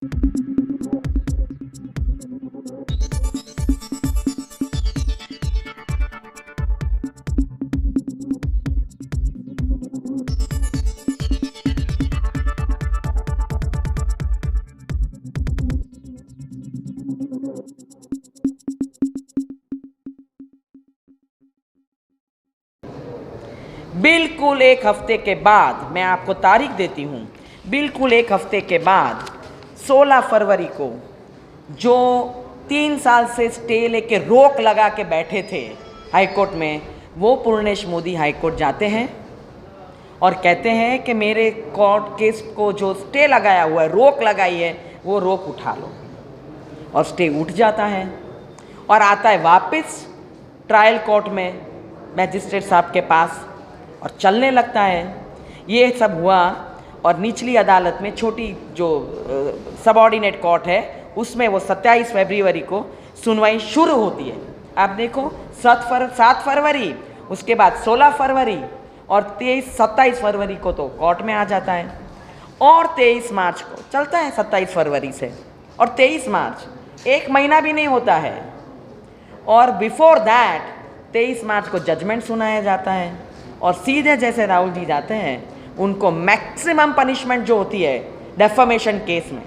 बिल्कुल एक हफ्ते के बाद, मैं आपको तारीख देती हूँ, बिल्कुल एक हफ्ते के बाद 16 फरवरी को जो 3 साल से स्टे लेके रोक लगा के बैठे थे हाईकोर्ट में, वो पूर्णेश मोदी हाईकोर्ट जाते हैं और कहते हैं कि मेरे कोर्ट केस को जो स्टे लगाया हुआ है, रोक लगाई है, वो रोक उठा लो। और स्टे उठ जाता है और आता है वापस ट्रायल कोर्ट में मैजिस्ट्रेट साहब के पास और चलने लगता है। ये सब हुआ और निचली अदालत में, छोटी जो सबऑर्डिनेट कोर्ट है, उसमें वो 27 फरवरी को सुनवाई शुरू होती है। आप देखो 7 फरवरी, उसके बाद 16 फरवरी और 27 फरवरी को तो कोर्ट में आ जाता है और 23 मार्च को चलता है। 27 फरवरी से और 23 मार्च, 1 महीना भी नहीं होता है। और बिफोर दैट 23 मार्च को जजमेंट सुनाया जाता है और सीधे जैसे राहुल जी जाते हैं, उनको मैक्सिमम पनिशमेंट जो होती है डेफमेशन केस में,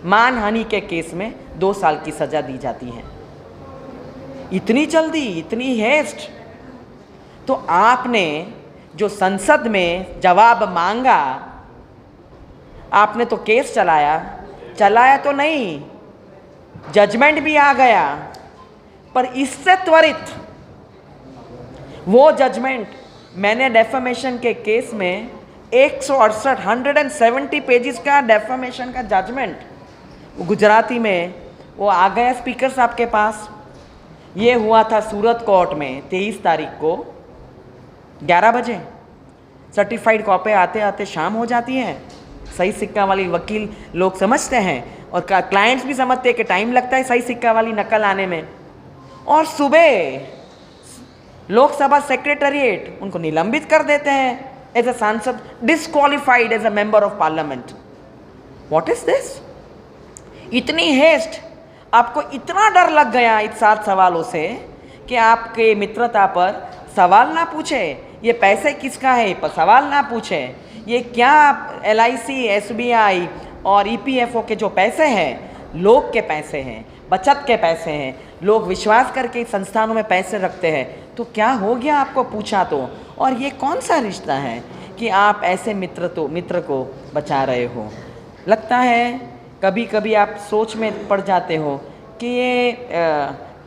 मानहानि के केस में 2 साल की सजा दी जाती है। इतनी जल्दी, इतनी हेस्ट। तो आपने जो संसद में जवाब मांगा, आपने तो केस चलाया तो नहीं, जजमेंट भी आ गया, पर इससे त्वरित वो जजमेंट, मैंने डेफमेशन के केस में 170 पेजेस का डेफमेशन का जजमेंट गुजराती में वो आ गया स्पीकर साहब के पास। ये हुआ था सूरत कोर्ट में 23 तारीख को 11 बजे। सर्टिफाइड कॉपी आते आते शाम हो जाती है। सही सिक्का वाली वकील लोग समझते हैं और क्लाइंट्स भी समझते हैं कि टाइम लगता है सही सिक्का वाली नकल आने में। और सुबह लोकसभा सेक्रेटरीट उनको निलंबित कर देते हैं एज अ सांसद, disqualified as a member of parliament. What is this? इतनी हेस्ट, आपको इतना डर लग गया इस 7 सवालों से कि आपके मित्रता पर सवाल ना पूछे, ये पैसे किसका है पर सवाल ना पूछे, ये क्या LIC, SBI और EPFO के जो पैसे हैं, लोग के पैसे हैं, बचत के पैसे हैं, लोग विश्वास करके संस्थानों में पैसे रखते हैं, तो क्या हो गया आपको पूछा तो। और ये कौन सा रिश्ता है कि आप ऐसे मित्र को बचा रहे हो। लगता है कभी कभी आप सोच में पड़ जाते हो कि ये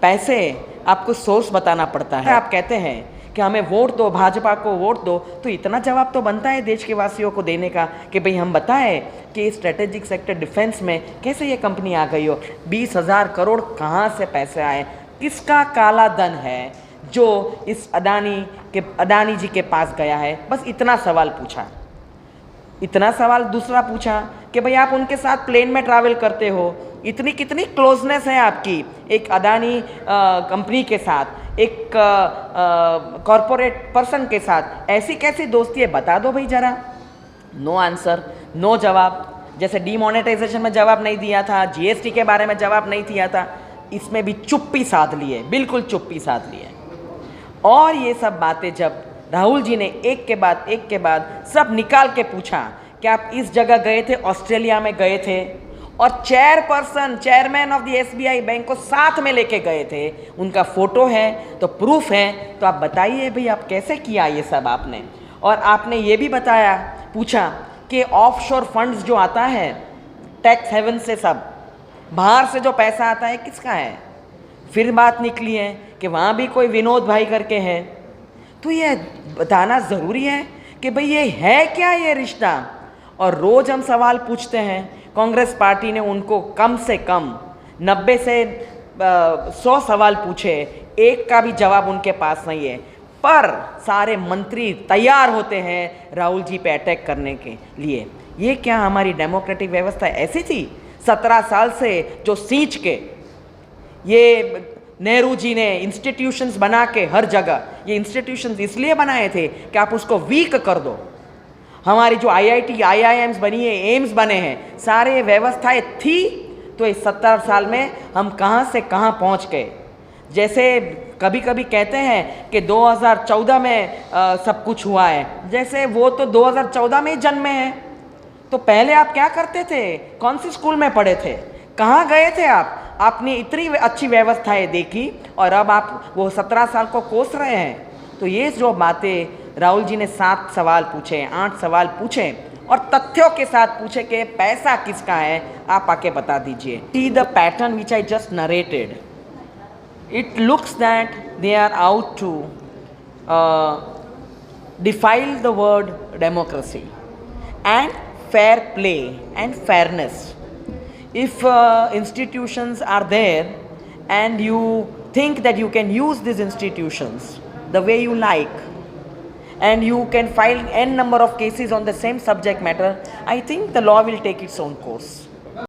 पैसे आपको सोर्स बताना पड़ता है। आप कहते हैं कि हमें वोट दो, भाजपा को वोट दो, तो इतना जवाब तो बनता है देश के वासियों को देने का कि भाई हम बताएं कि स्ट्रेटेजिक सेक्टर डिफेंस में कैसे ये कंपनी आ गई हो, 20,000 करोड़ कहाँ से पैसे आए, किसका काला धन है जो इस अडानी जी के पास गया है। बस इतना सवाल पूछा। इतना सवाल दूसरा पूछा कि भाई आप उनके साथ प्लेन में ट्रैवल करते हो, इतनी कितनी क्लोजनेस है आपकी एक अडानी कंपनी के साथ, एक कॉरपोरेट पर्सन के साथ, ऐसी कैसी दोस्ती है, बता दो भाई जरा। नो आंसर, नो जवाब। जैसे डीमोनेटाइजेशन में जवाब नहीं दिया था, GST के बारे में जवाब नहीं दिया था, इसमें भी चुप्पी साध लिए, बिल्कुल चुप्पी साध लिए। और ये सब बातें जब राहुल जी ने एक के बाद सब निकाल के पूछा कि आप इस जगह गए थे, ऑस्ट्रेलिया में गए थे, और chairman of the SBI bank को साथ में लेके गए थे, उनका फोटो है तो प्रूफ है, तो आप बताइए भाई आप कैसे किया ये सब आपने। और आपने ये भी बताया, पूछा कि ऑफशोर फंड्स जो आता है टैक्स हेवन से, सब बाहर से जो पैसा आता है किसका है। फिर बात निकली है कि वहाँ भी कोई विनोद भाई करके है। तो ये बताना ज़रूरी है कि भाई ये है क्या ये रिश्ता। और रोज़ हम सवाल पूछते हैं, कांग्रेस पार्टी ने उनको कम से कम 90 से 100 सवाल पूछे, एक का भी जवाब उनके पास नहीं है, पर सारे मंत्री तैयार होते हैं राहुल जी पे अटैक करने के लिए। ये क्या हमारी डेमोक्रेटिक व्यवस्था ऐसी थी? 17 साल से जो सींच के ये नेहरू जी ने इंस्टीट्यूशंस बना के हर जगह, ये इंस्टीट्यूशंस इसलिए बनाए थे कि आप उसको वीक कर दो। हमारी जो IIT IIMs बनी है, एम्स बने हैं, सारे व्यवस्थाएं थी तो इस 70 साल में हम कहाँ से कहाँ पहुँच गए। जैसे कभी कभी कहते हैं कि 2014 में सब कुछ हुआ है, जैसे वो तो 2014 में ही जन्मे हैं, तो पहले आप क्या करते थे, कौन सी स्कूल में पढ़े थे, कहाँ गए थे आप? आपने इतनी अच्छी व्यवस्थाएं देखी और अब आप वो 17 साल को कोस रहे हैं। तो ये जो बातें राहुल जी ने 7 सवाल पूछे, 8 सवाल पूछे और तथ्यों के साथ पूछे कि पैसा किसका है, आप आके बता दीजिए। See the pattern which I just narrated, it looks that they are out to defile the word democracy and fair play and fairness. If institutions are there and you think that you can use these institutions the way you like and you can file n number of cases on the same subject matter, I think the law will take its own course.